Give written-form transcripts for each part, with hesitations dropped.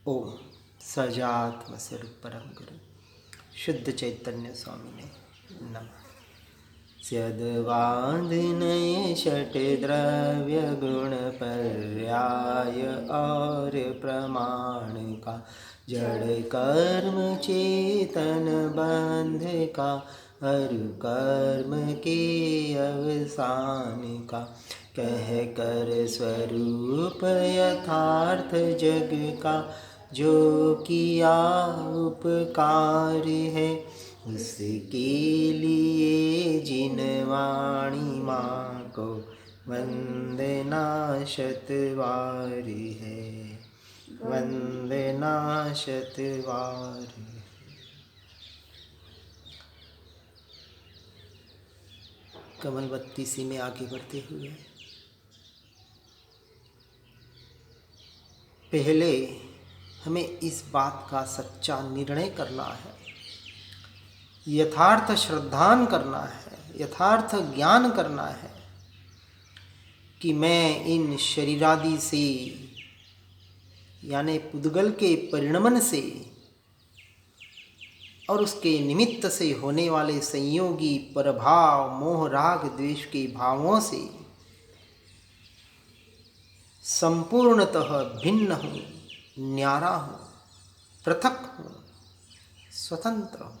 ओम सजात्म स्वरूप परम गुरु शुद्ध चैतन्य स्वामी ने नमः। स्यद्वांधिनये षट द्रव्य गुण पर्याय और प्रमाण का जड़ कर्म चेतन बंध का हर कर्म के अवसान का कह कर स्वरूप यथार्थ जग का जो किया उपकार है उसके लिए जिन वाणी माँ को वंदना शतवार है, वंदना शतवार है। कमलवती सी में आगे बढ़ते हुए पहले हमें इस बात का सच्चा निर्णय करना है, यथार्थ श्रद्धान करना है, यथार्थ ज्ञान करना है कि मैं इन शरीरादि से यानी पुद्गल के परिणमन से और उसके निमित्त से होने वाले संयोगी परभाव मोह राग द्वेष के भावों से संपूर्णतः भिन्न हूँ, न्यारा हूँ, पृथक हूँ, स्वतंत्र हूँ।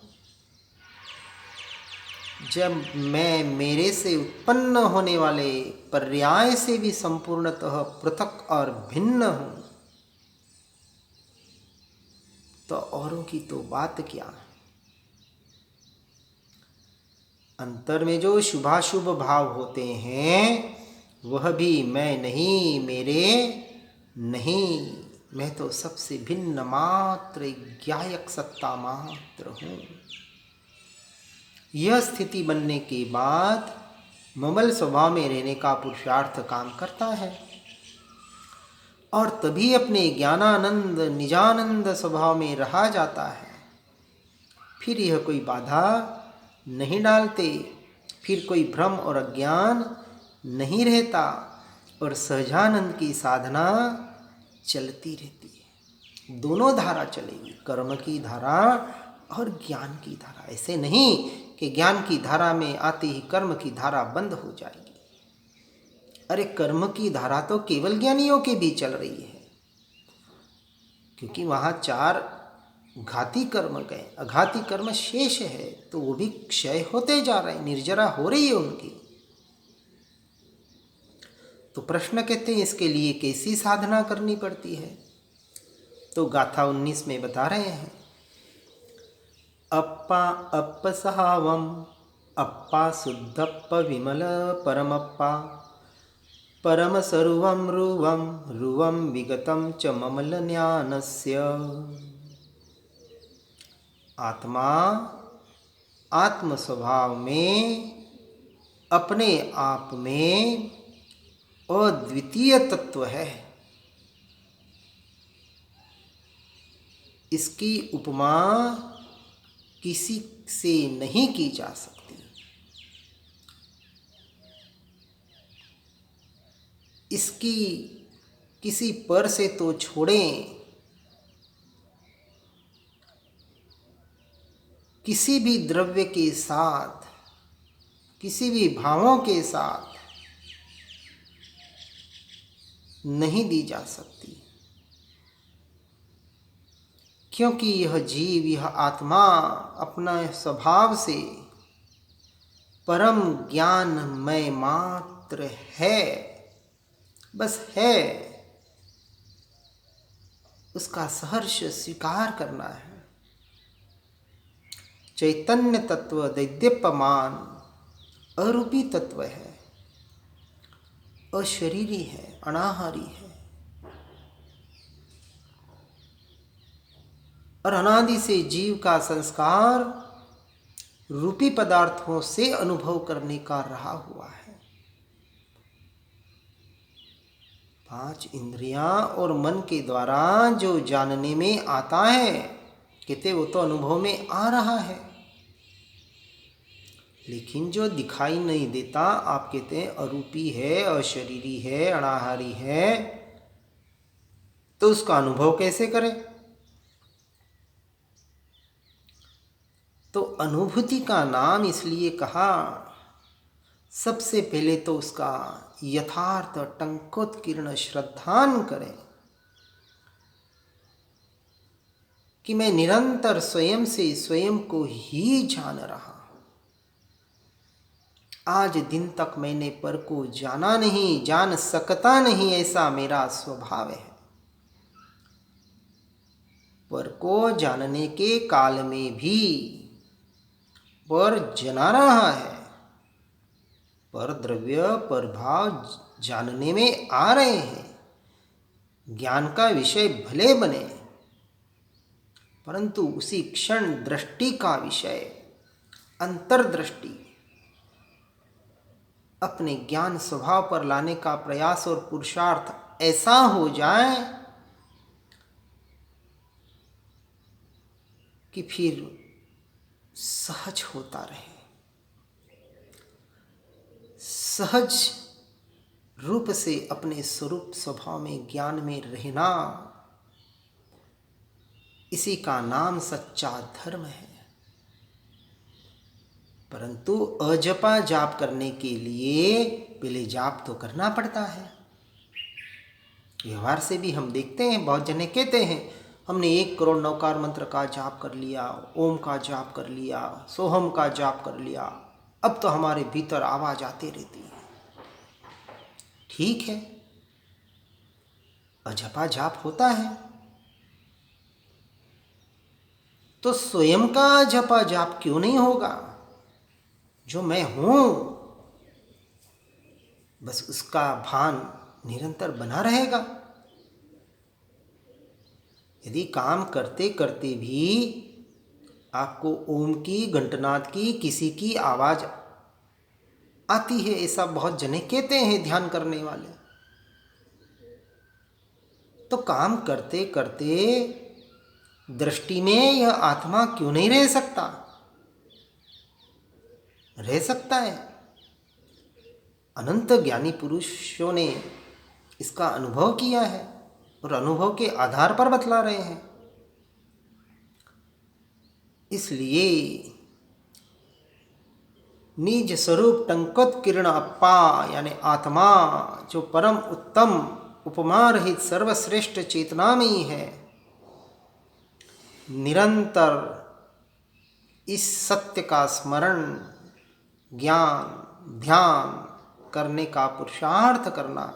जब मैं मेरे से उत्पन्न होने वाले पर्याय से भी संपूर्णतः पृथक और भिन्न हूँ तो औरों की तो बात क्या। अंतर में जो शुभाशुभ भाव होते हैं वह भी मैं नहीं, मेरे नहीं, मैं तो सबसे भिन्न मात्र ज्ञायक सत्ता मात्र हूँ। यह स्थिति बनने के बाद ममल स्वभाव में रहने का पुरुषार्थ काम करता है और तभी अपने ज्ञानानंद निजानंद स्वभाव में रहा जाता है। फिर यह कोई बाधा नहीं डालते, फिर कोई भ्रम और अज्ञान नहीं रहता और सहजानंद की साधना चलती रहती है। दोनों धारा चलेगी, कर्म की धारा और ज्ञान की धारा। ऐसे नहीं कि ज्ञान की धारा में आते ही कर्म की धारा बंद हो जाएगी। अरे कर्म की धारा तो केवल ज्ञानियों के भी चल रही है, क्योंकि वहाँ 4 घाती कर्म गए, अघाती कर्म शेष है, तो वो भी क्षय होते जा रहे हैं, निर्जरा हो रही है उनकी। तो प्रश्न कहते हैं इसके लिए कैसी साधना करनी पड़ती है। तो गाथा 19 में बता रहे हैं, अप्पा अप्पसहावम अप्पा शुद्धप्प विमल परमप्पा परम सर्वं रुवं रुवं विगतं च ममल ज्ञानस्य। आत्मा आत्म स्वभाव में अपने आप में अद्वितीय तत्व है। इसकी उपमा किसी से नहीं की जा सकती। इसकी किसी पर से तो छोड़ें, किसी भी द्रव्य के साथ, किसी भी भावों के साथ नहीं दी जा सकती, क्योंकि यह जीव, यह आत्मा अपना स्वभाव से परम ज्ञानमय मात्र है, बस है। उसका सहर्ष स्वीकार करना है। चैतन्य तत्व दैदीप्यमान अरूपी तत्व है, अशरीरी है, अनाहारी है और अनादि से जीव का संस्कार रूपी पदार्थों से अनुभव करने का रहा हुआ है। 5 इंद्रियां और मन के द्वारा जो जानने में आता है, कहते वो तो अनुभव में आ रहा है, लेकिन जो दिखाई नहीं देता, आप कहते हैं अरूपी है, अशरीरी है, अनाहारी है, तो उसका अनुभव कैसे करें। अनुभूति का नाम इसलिए कहा, सबसे पहले तो उसका यथार्थ टंकोत्कीर्ण श्रद्धान करें कि मैं निरंतर स्वयं से स्वयं को ही जान रहा। आज दिन तक मैंने पर को जाना नहीं, जान सकता नहीं, ऐसा मेरा स्वभाव है। पर को जानने के काल में भी पर जना रहा है, पर द्रव्य पर भाव जानने में आ रहे हैं। ज्ञान का विषय भले बने, परंतु उसी क्षण दृष्टि का विषय, अंतर्दृष्टि, अपने ज्ञान स्वभाव पर लाने का प्रयास और पुरुषार्थ ऐसा हो जाए कि फिर सहज होता रहे। सहज रूप से अपने स्वरूप स्वभाव में ज्ञान में रहना, इसी का नाम सच्चा धर्म है। परंतु अजपा जाप करने के लिए पहले जाप तो करना पड़ता है। व्यवहार से भी हम देखते हैं, बहुत जने कहते हैं हमने 1 करोड़ नवकार मंत्र का जाप कर लिया, ओम का जाप कर लिया, सोहम का जाप कर लिया, अब तो हमारे भीतर आवाज आती रहती है। ठीक है, अजपा जाप होता है, तो स्वयं का जपा जाप क्यों नहीं होगा? जो मैं हूं, बस उसका भान निरंतर बना रहेगा। यदि काम करते करते भी आपको ओम की, घंटनाद की, किसी की आवाज आती है, ऐसा बहुत जने कहते हैं ध्यान करने वाले, तो काम करते करते दृष्टि में यह आत्मा क्यों नहीं रह सकता? रह सकता है। अनंत ज्ञानी पुरुषों ने इसका अनुभव किया है और अनुभव के आधार पर बतला रहे हैं। इसलिए निज स्वरूप टंकोत्कीर्ण अप्पा यानी आत्मा, जो परम उत्तम उपमा रहित सर्वश्रेष्ठ चेतना में ही है, निरंतर इस सत्य का स्मरण, ज्ञान, ध्यान करने का पुरुषार्थ करना,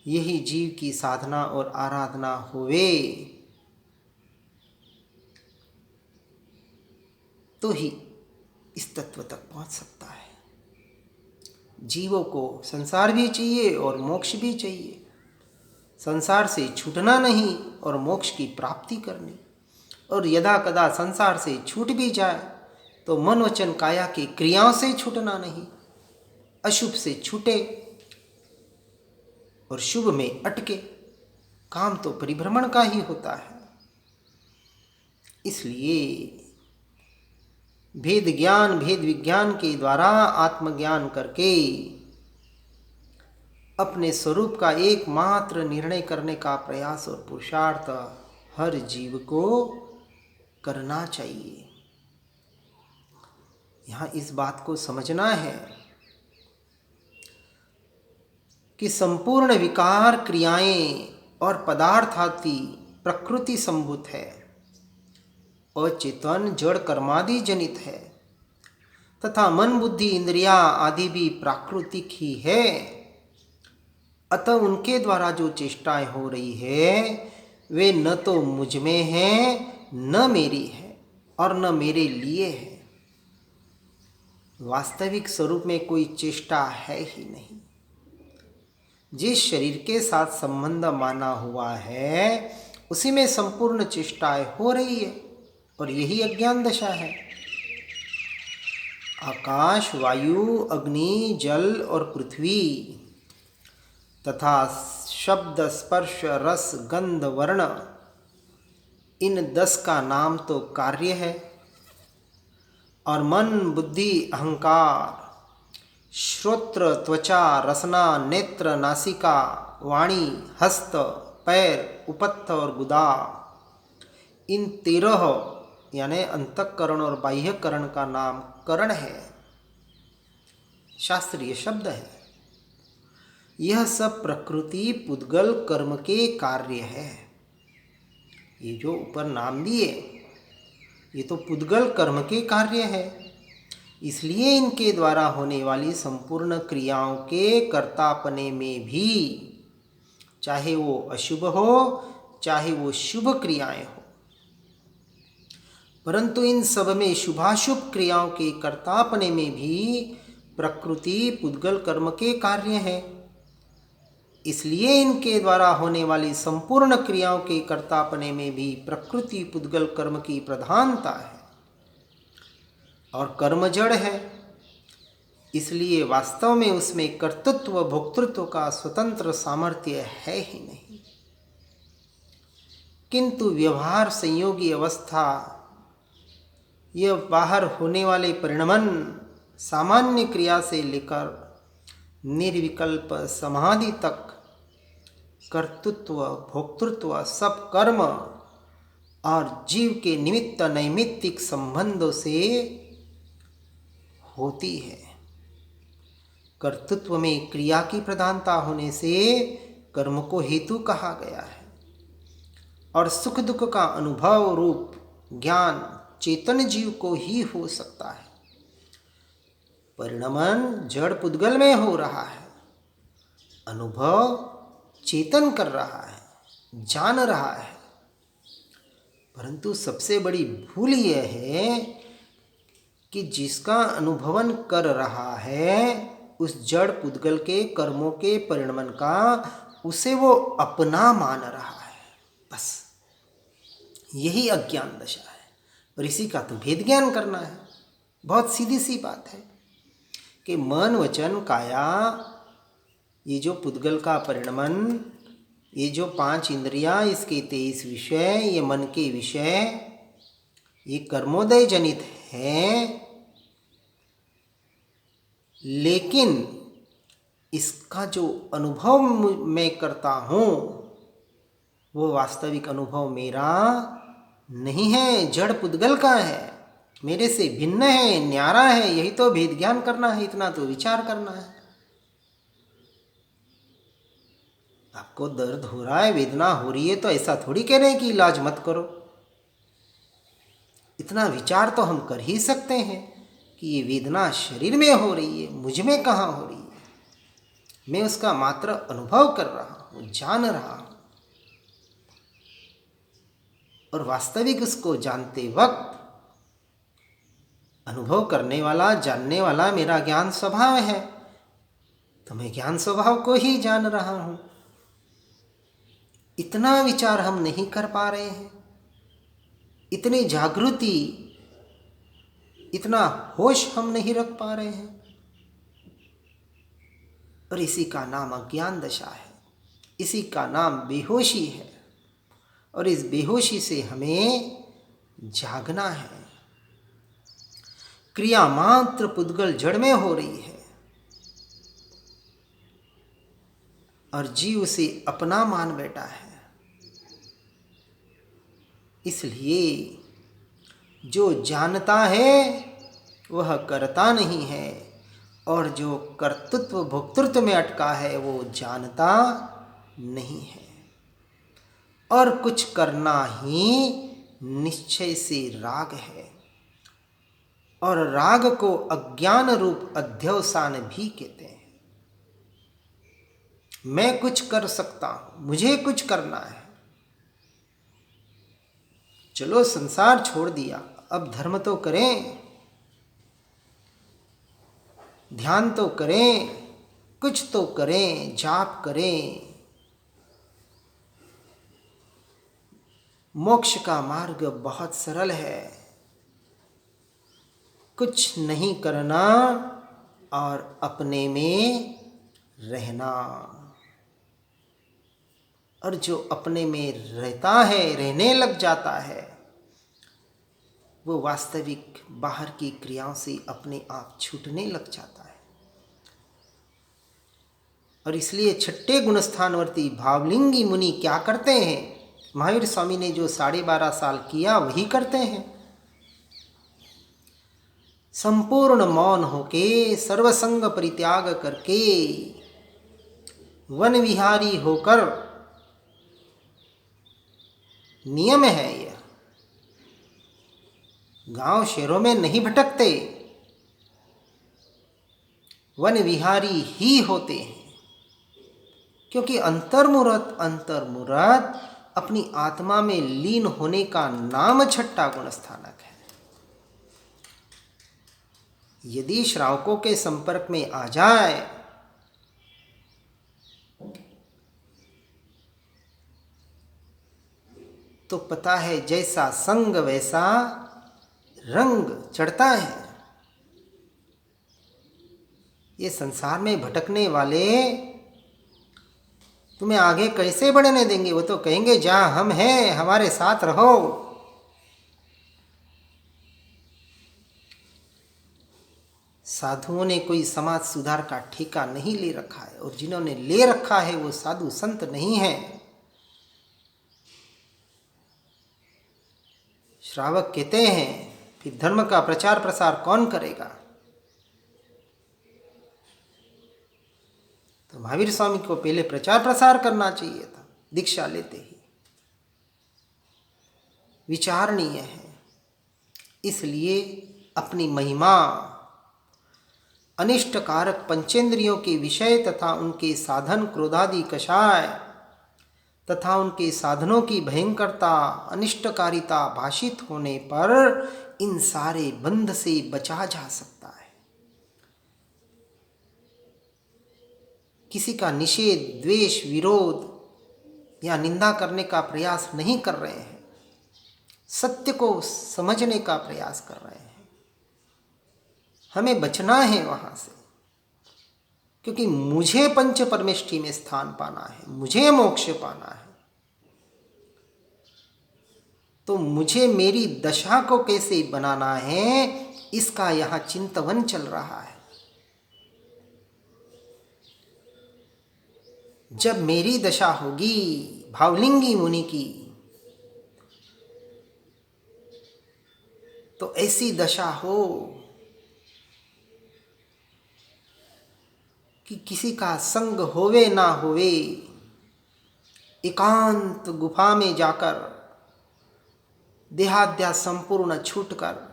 यही जीव की साधना और आराधना हुए, तो ही इस तत्व तक पहुंच सकता है। जीवों को संसार भी चाहिए और मोक्ष भी चाहिए। संसार से छूटना नहीं और मोक्ष की प्राप्ति करनी। और यदा कदा संसार से छूट भी जाए तो मन वचन काया की क्रियाओं से छूटना नहीं, अशुभ से छूटे और शुभ में अटके। काम तो परिभ्रमण का ही होता है। इसलिए भेद ज्ञान, भेद विज्ञान के द्वारा आत्मज्ञान करके अपने स्वरूप का एकमात्र निर्णय करने का प्रयास और पुरुषार्थ हर जीव को करना चाहिए। यहाँ इस बात को समझना है कि संपूर्ण विकार, क्रियाएं और पदार्थादि प्रकृति संभूत है, अचेतन जड़ कर्मादि जनित है, तथा मन, बुद्धि, इंद्रिया आदि भी प्राकृतिक ही है। अतः उनके द्वारा जो चेष्टाएं हो रही है वे न तो मुझ में है, न मेरी है और न मेरे लिए है। वास्तविक स्वरूप में कोई चेष्टा है ही नहीं। जिस शरीर के साथ संबंध माना हुआ है उसी में संपूर्ण चेष्टाएं हो रही है और यही अज्ञान दशा है। आकाश, वायु, अग्नि, जल और पृथ्वी तथा शब्द, स्पर्श, रस, गंध, वर्ण, इन 10 का नाम तो कार्य है और मन, बुद्धि, अहंकार, श्रोत्र, त्वचा, रसना, नेत्र, नासिका, वाणी, हस्त, पैर, उपत्थ और गुदा, इन 13 यानी अंतःकरण और बाह्यकरण का नाम करण है, शास्त्रीय शब्द है। यह सब प्रकृति पुद्गल कर्म के कार्य है। ये जो ऊपर नाम दिए ये तो पुद्गल कर्म के कार्य है, इसलिए इनके द्वारा होने वाली संपूर्ण क्रियाओं के कर्तापने में भी, चाहे वो अशुभ हो चाहे वो शुभ क्रियाएं हो, परंतु इन सब में शुभाशुभ क्रियाओं के कर्तापने में भी प्रकृति पुद्गल कर्म के कार्य है। इसलिए इनके द्वारा होने वाली संपूर्ण क्रियाओं के कर्तापने में भी प्रकृति पुद्गल कर्म की प्रधानता है। और कर्म जड़ है, इसलिए वास्तव में उसमें कर्तृत्व भोक्तृत्व का स्वतंत्र सामर्थ्य है ही नहीं। किंतु व्यवहार संयोगी अवस्था, यह बाहर होने वाले परिणमन सामान्य क्रिया से लेकर निर्विकल्प समाधि तक कर्तृत्व भोक्तृत्व सब कर्म और जीव के निमित्त नैमित्तिक संबंधों से होती है। कर्तृत्व में क्रिया की प्रधानता होने से कर्म को हेतु कहा गया है, और सुख दुख का अनुभव रूप ज्ञान चेतन जीव को ही हो सकता है। परिणमन जड़ पुद्गल में हो रहा है, अनुभव चेतन कर रहा है, जान रहा है। परंतु सबसे बड़ी भूल यह है कि जिसका अनुभवन कर रहा है उस जड़ पुद्गल के कर्मों के परिणमन का उसे वो अपना मान रहा है। बस यही अज्ञान दशा है, और इसी का तो भेद ज्ञान करना है। बहुत सीधी सी बात है कि मन वचन काया, ये जो पुद्गल का परिणमन, ये जो 5 इंद्रियां, इसके 23 विषय, ये मन के विषय, ये कर्मोदय जनित है, लेकिन इसका जो अनुभव मैं करता हूँ वो वास्तविक अनुभव मेरा नहीं है, जड़ पुद्गल का है, मेरे से भिन्न है, न्यारा है। यही तो भेद ज्ञान करना है, इतना तो विचार करना है। आपको दर्द हो रहा है, वेदना हो रही है, तो ऐसा थोड़ी कह रहे हैं कि इलाज मत करो। इतना विचार तो हम कर ही सकते हैं कि ये वेदना शरीर में हो रही है, मुझ में कहाँ हो रही है। मैं उसका मात्र अनुभव कर रहा हूँ, जान रहा हूँ, और वास्तविक उसको जानते वक्त अनुभव करने वाला, जानने वाला मेरा ज्ञान स्वभाव है, तो मैं ज्ञान स्वभाव को ही जान रहा हूँ। इतना विचार हम नहीं कर पा रहे हैं, इतनी जागृति, इतना होश हम नहीं रख पा रहे हैं, और इसी का नाम अज्ञान दशा है, इसी का नाम बेहोशी है। और इस बेहोशी से हमें जागना है। क्रिया मात्र पुद्गल जड़ में हो रही है और जीव उसे अपना मान बैठा है। इसलिए जो जानता है वह करता नहीं है, और जो कर्तृत्व भोक्तृत्व में अटका है वो जानता नहीं है। और कुछ करना ही निश्चय से राग है, और राग को अज्ञान रूप अध्यवसान भी कहते हैं। मैं कुछ कर सकता हूं, मुझे कुछ करना है, चलो संसार छोड़ दिया, अब धर्म तो करें, ध्यान तो करें, कुछ तो करें, जाप करें। मोक्ष का मार्ग बहुत सरल है, कुछ नहीं करना और अपने में रहना। और जो अपने में रहता है, रहने लग जाता है, वो वास्तविक बाहर की क्रियाओं से अपने आप छूटने लग जाता है। और इसलिए छठे गुणस्थानवर्ती भावलिंगी मुनि क्या करते हैं? महावीर स्वामी ने जो 12.5 साल किया वही करते हैं। संपूर्ण मौन होके सर्वसंग परित्याग करके वन विहारी होकर, नियम है यह, गांव शहरों में नहीं भटकते, वन विहारी ही होते हैं। क्योंकि अंतर्मुहूर्त अपनी आत्मा में लीन होने का नाम छठा गुण स्थानक है। यदि श्रावकों के संपर्क में आ जाए तो पता है जैसा संग वैसा रंग चढ़ता है। ये संसार में भटकने वाले तुम्हें आगे कैसे बढ़ने देंगे? वो तो कहेंगे जहां हम हैं हमारे साथ रहो। साधुओं ने कोई समाज सुधार का ठेका नहीं ले रखा है, और जिन्होंने ले रखा है वो साधु संत नहीं है। श्रावक कहते हैं फिर धर्म का प्रचार प्रसार कौन करेगा? तो महावीर स्वामी को पहले प्रचार प्रसार करना चाहिए था, दीक्षा लेते ही। विचारणीय है। इसलिए अपनी महिमा, अनिष्टकारक पंचेंद्रियों के विषय तथा उनके साधन क्रोधादि कषाय तथा उनके साधनों की भयंकरता, अनिष्टकारिता भाषित होने पर इन सारे बंध से बचा जा सकता है। किसी का निषेध, द्वेष, विरोध या निंदा करने का प्रयास नहीं कर रहे हैं, सत्य को समझने का प्रयास कर रहे हैं। हमें बचना है वहां से, क्योंकि मुझे पंच परमेष्ठि में स्थान पाना है, मुझे मोक्ष पाना है। तो मुझे मेरी दशा को कैसे बनाना है, इसका यहां चिंतन चल रहा है। जब मेरी दशा होगी भावलिंगी मुनि की, तो ऐसी दशा हो कि किसी का संग होवे ना होवे, एकांत गुफा में जाकर देहाध्यास संपूर्ण छूटकर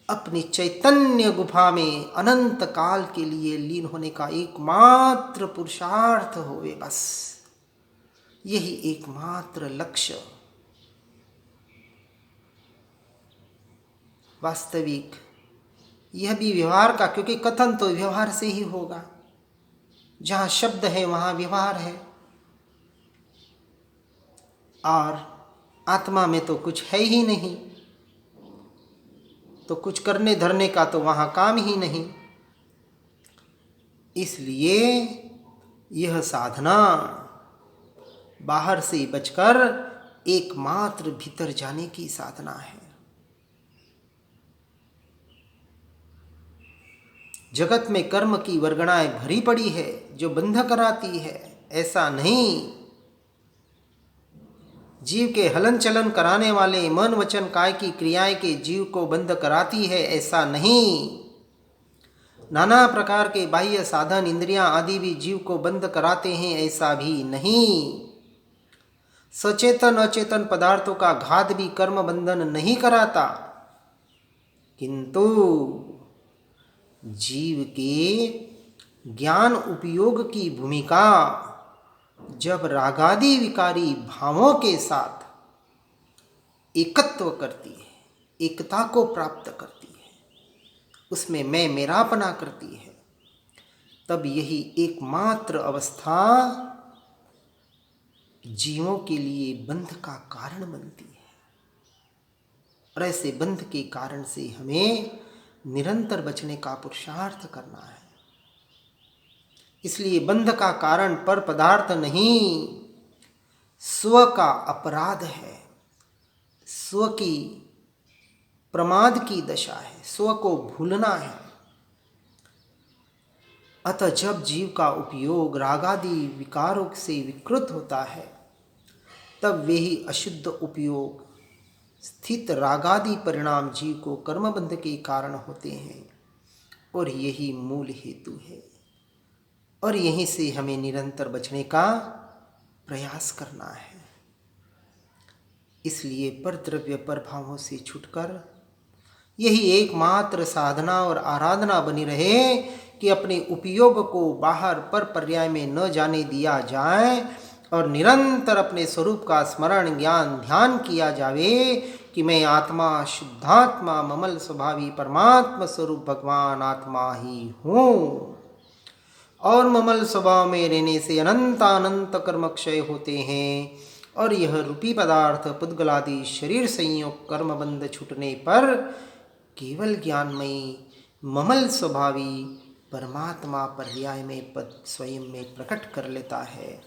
अपनी चैतन्य गुफा में अनंत काल के लिए लीन होने का एकमात्र पुरुषार्थ होवे। बस यही एकमात्र लक्ष्य। वास्तविक यह भी व्यवहार का, क्योंकि कथन तो व्यवहार से ही होगा। जहां शब्द है वहां व्यवहार है, और आत्मा में तो कुछ है ही नहीं, तो कुछ करने धरने का तो वहां काम ही नहीं। इसलिए यह साधना बाहर से बचकर एकमात्र भीतर जाने की साधना है। जगत में कर्म की वर्गणाएं भरी पड़ी है जो बंध कराती है, ऐसा नहीं। जीव के हलन चलन कराने वाले मन वचन काय की क्रियाएं के जीव को बंध कराती है, ऐसा नहीं। नाना प्रकार के बाह्य साधन इंद्रियां आदि भी जीव को बंध कराते हैं, ऐसा भी नहीं। सचेतन अचेतन पदार्थों का घात भी कर्म बंधन नहीं कराता, किंतु जीव के ज्ञान उपयोग की भूमिका जब रागादि विकारी भावों के साथ एकत्व करती है, एकता को प्राप्त करती है, उसमें मैं मेरापना करती है, तब यही एकमात्र अवस्था जीवों के लिए बंध का कारण बनती है। और ऐसे बंध के कारण से हमें निरंतर बचने का पुरुषार्थ करना है। इसलिए बंध का कारण पर पदार्थ नहीं, स्व का अपराध है, स्व की प्रमाद की दशा है, स्व को भूलना है। अतः जब जीव का उपयोग रागादि विकारों से विकृत होता है, तब वे ही अशुद्ध उपयोग स्थित रागादि परिणाम जीव को कर्मबंध के कारण होते हैं और यही मूल हेतु है। और यहीं से हमें निरंतर बचने का प्रयास करना है। इसलिए पर द्रव्य पर भावों से छूटकर यही एकमात्र साधना और आराधना बनी रहे कि अपने उपयोग को बाहर पर पर्याय में न जाने दिया जाए और निरंतर अपने स्वरूप का स्मरण ज्ञान ध्यान किया जावे कि मैं आत्मा शुद्धात्मा ममल स्वभावी परमात्मा स्वरूप भगवान आत्मा ही हूँ। और ममल स्वभाव में रहने से अनंत अनंत कर्म क्षय होते हैं और यह रूपी पदार्थ पुद्गलादि शरीर संयोग कर्म बंध छूटने पर केवल ज्ञानमयी ममल स्वभावी परमात्मा पर्याय में पद स्वयं में प्रकट कर लेता है।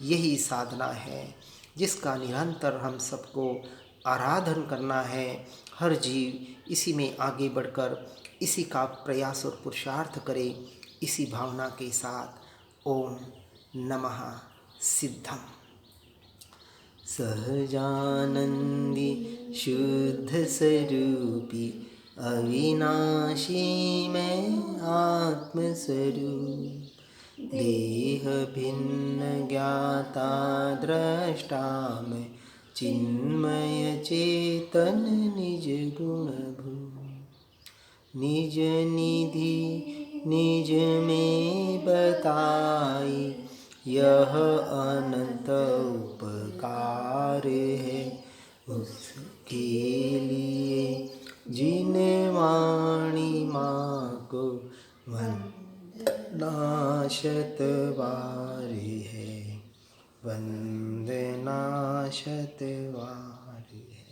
यही साधना है जिसका निरंतर हम सबको आराधन करना है। हर जीव इसी में आगे बढ़कर इसी का प्रयास और पुरुषार्थ करे। इसी भावना के साथ ओम नमः सिद्धम। सहजानंदी शुद्ध स्वरूपी अविनाशी मैं आत्मस्वरूप, देह भिन्न ज्ञाता दृष्टा मैं चिन्मय चेतन निज गुण भू। निज निधि निज में बताई यह अनंत उपकार है, उसके लिए जिन वाणी माँ को वंदना शतवार है, वंदना शतवार है।